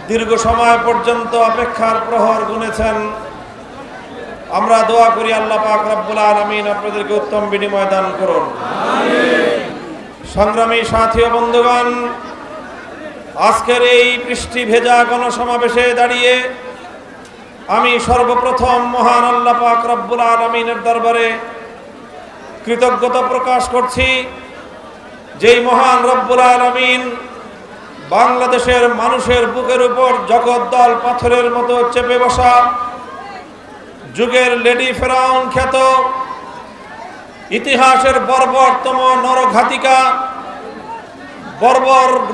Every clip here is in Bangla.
দীর্ঘ সময় পর্যন্ত অপেক্ষার প্রহর গুনেছেন। আমরা দোয়া করি আল্লাহ পাক রব্বুল আলামিন আপনাদেরকে উত্তম বিনিময় দান করুন। সংগ্রামী সাথী ও বন্ধুগণ, আজকের এই বৃষ্টি ভেজা গণসমাবেশে দাঁড়িয়ে আমি সর্বপ্রথম মহান আল্লাহ পাক রব্বুল আলামিনের দরবারে কৃতজ্ঞতা প্রকাশ করছি। যেই মহান রব্বুল আলামিন বাংলাদেশের মানুষের বুকের উপর জগদ্দল পাথরের মতো চেপে বসা যুগের লেডি ফেরাউন খ্যাত ইতিহাসের বর্বরতম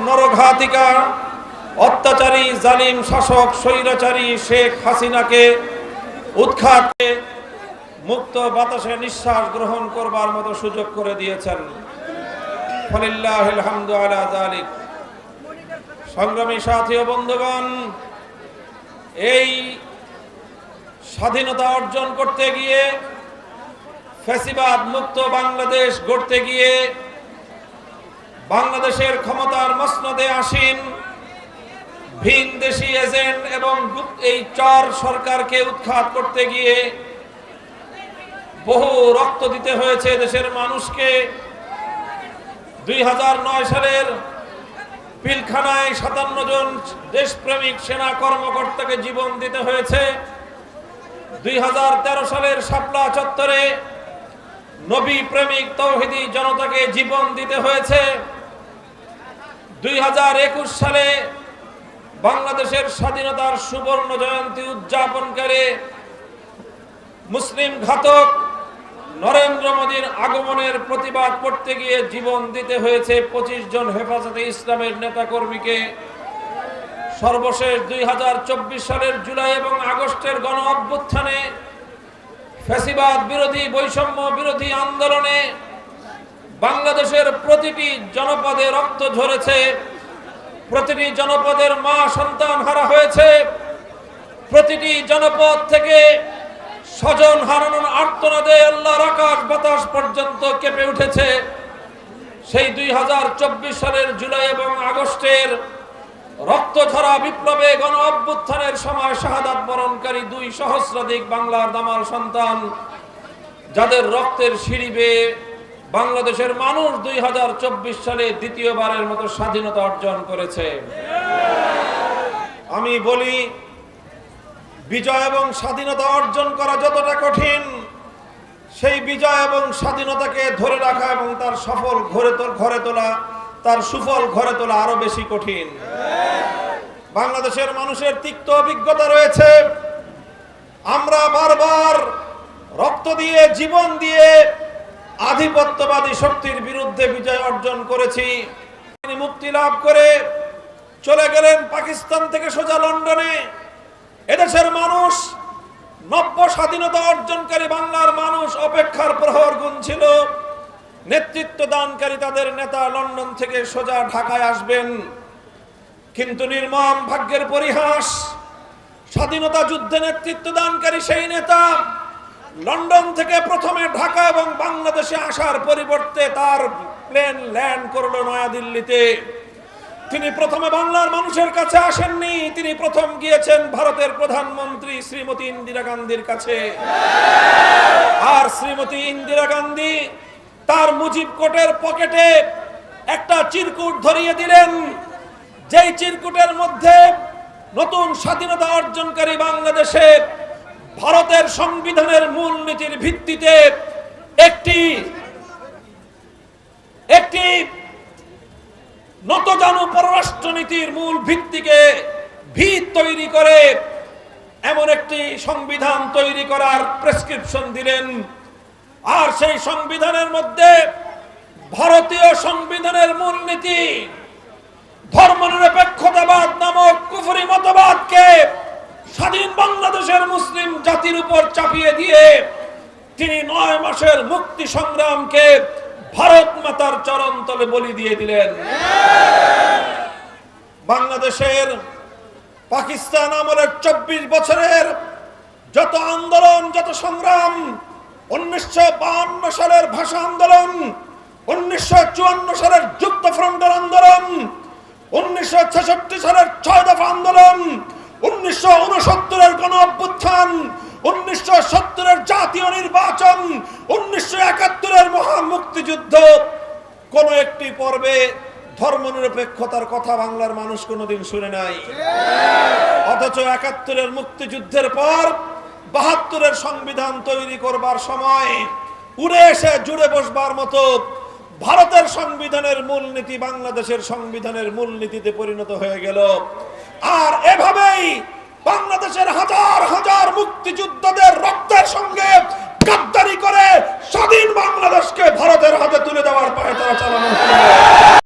নরঘাতিকা অত্যাচারী জালিম শাসক স্বৈরাচারী শেখ হাসিনাকে উৎখাত মুক্ত বাতাসে নিঃশ্বাস গ্রহণ করবার মতো সুযোগ করে দিয়েছেন। ফালিল্লাহিল হামদু আলা যালিক। সংগ্রামী সাথী ও বন্ধুগণ, এই স্বাধীনতা অর্জন করতে গিয়ে, ফ্যাসিবাদ মুক্ত বাংলাদেশ গড়তে গিয়ে, বাংলাদেশের ক্ষমতার মসনদে আসীন ভিনদেশী এজেন্ট এবং এই চর সরকারকে উৎখাত করতে গিয়ে বহু রক্ত দিতে হয়েছে দেশের মানুষকে। 2009 সালের পিলখানায় 57 জন দেশপ্রেমিক সেনা কর্মকর্তাকে জীবন দিতে হয়েছে। 2013 সালের শাপলা চত্বরে নবী প্রেমিক তৌহিদি জনতাকে জীবন দিতে হয়েছে। 2021 সালে বাংলাদেশের স্বাধীনতার সুবর্ণ জয়ন্তী উদযাপনকারী মুসলিম ঘাতক নরেন্দ্র মোদীর আগমনের প্রতিবাদ করতে গিয়ে জীবন দিতে হয়েছে 25 জন হেফাজতে ইসলামের নেতাকর্মীকে। সর্বশেষ 2024 সালের জুলাই এবং আগস্টের গণ অভ্যুত্থানে ফ্যাসিবাদ বিরোধী বৈষম্য বিরোধী আন্দোলনে বাংলাদেশের প্রতিটি জনপদে রক্ত ঝরেছে, প্রতিটি জনপদের মা সন্তান হারা হয়েছে, প্রতিটি জনপদ থেকে স্বজন হারানোর আর্তনাদে আল্লাহর আকাশ বাতাস পর্যন্ত কেঁপে উঠেছে। সেই 2024 সালের জুলাই এবং আগস্টের রক্তঝরা বিপ্লবে গণ অভ্যুত্থানের সময় শাহাদাত বরণকারী 2 সহস্রাধিক বাংলার দামাল সন্তান, যাদের রক্তের সিঁড়ি বেয়ে বাংলাদেশের মানুষ 2024 সালে দ্বিতীয়বারের মতো স্বাধীনতা অর্জন করেছে। আমি বলি, বিজয় এবং স্বাধীনতা অর্জন করা যতটা কঠিন, সেই বিজয় এবং স্বাধীনতাকে ধরে রাখা এবং তার সুফল ঘরে তোলা আরো বেশি কঠিন। বাংলাদেশের মানুষের তিক্ত অভিজ্ঞতা রয়েছে। আমরা বারবার রক্ত দিয়ে, জীবন দিয়ে আধিপত্যবাদী শক্তির বিরুদ্ধে বিজয় অর্জন করেছি। তিনি মুক্তি লাভ করে চলে গেলেন পাকিস্তান থেকে সোজা লন্ডনে। এদেশের মানুষ, নব্য স্বাধীনতা অর্জনকারী বাংলার মানুষ অপেক্ষার প্রহর গুনছিল। নেতৃত্ব দানকারী তাদের নেতা লন্ডন থেকে সোজা ঢাকায় আসবেন, কিন্তু নির্মম ভাগ্যের পরিহাস, স্বাধীনতা যুদ্ধে নেতৃত্ব দানকারী সেই নেতা লন্ডন থেকে প্রথমে ঢাকা এবং বাংলাদেশে আসার পরিবর্তে তার প্লেন ল্যান্ড করলো নয়াদিল্লিতে। তিনি প্রথমে বাংলার মানুষের কাছে আসেননি, তিনি প্রথম গিয়েছেন ভারতের প্রধানমন্ত্রী শ্রীমতী ইন্দিরা গান্ধীর কাছে। আর শ্রীমতী ইন্দিরা গান্ধী তার মুজিব কোটের পকেটে একটা চিরকুট ধরিয়ে দিলেন, যেই চিরকুটের মধ্যে নতুন স্বাধীনতা অর্জনকারী বাংলাদেশে ভারতের সংবিধানের মূলনীতির ভিত্তিতে একটি নতজানু পররাষ্ট্রনীতির মূল ভিত তৈরি করে এমন একটি সংবিধান তৈরি করার প্রেসক্রিপশন দিলেন। আর সেই সংবিধানের মধ্যে ভারতীয় সংবিধানের মূলনীতি ধর্মনিরপেক্ষতাবাদ নামক কুফরি মতবাদকে স্বাধীন বাংলাদেশের মুসলিম জাতির উপর চাপিয়ে দিয়ে তিনি 9 মাসের মুক্তি সংগ্রামকে ভারত মাতার চরণতলে বলি দিয়ে দিলেন। বাংলাদেশের পাকিস্তান আমলের 24 বছরের যত আন্দোলন, যত সংগ্রাম, 1952 সালের ভাষা আন্দোলন, 1954 সালের যুক্তফ্রন্টের আন্দোলন, 1966 সালের 6 দফা আন্দোলন, 1969 গণ অভ্যুত্থান, 1970 জাতীয় নির্বাচন, 1971 মহা মুক্তিযুদ্ধ, কোন একটি পর্বে ধর্মনিরপেক্ষতার কথা বাংলার মানুষ কোনোদিন শুনে নাই। অথচ 71 মুক্তিযুদ্ধের পর 72 সংবিধান তৈরি করবার সময় উড়ে এসে জুড়ে বসবার মতো ভারতের সংবিধানের মূলনীতি বাংলাদেশের সংবিধানের মূলনীতিতে পরিণত হয়ে গেল। আর এভাবেই বাংলাদেশের হাজার হাজার মুক্তিযোদ্ধাদের রক্তের সঙ্গে গাদ্দারি করে স্বাধীন বাংলাদেশকে ভারতের হাতে তুলে দেওয়ার পায়ে তারা চালানো হলো।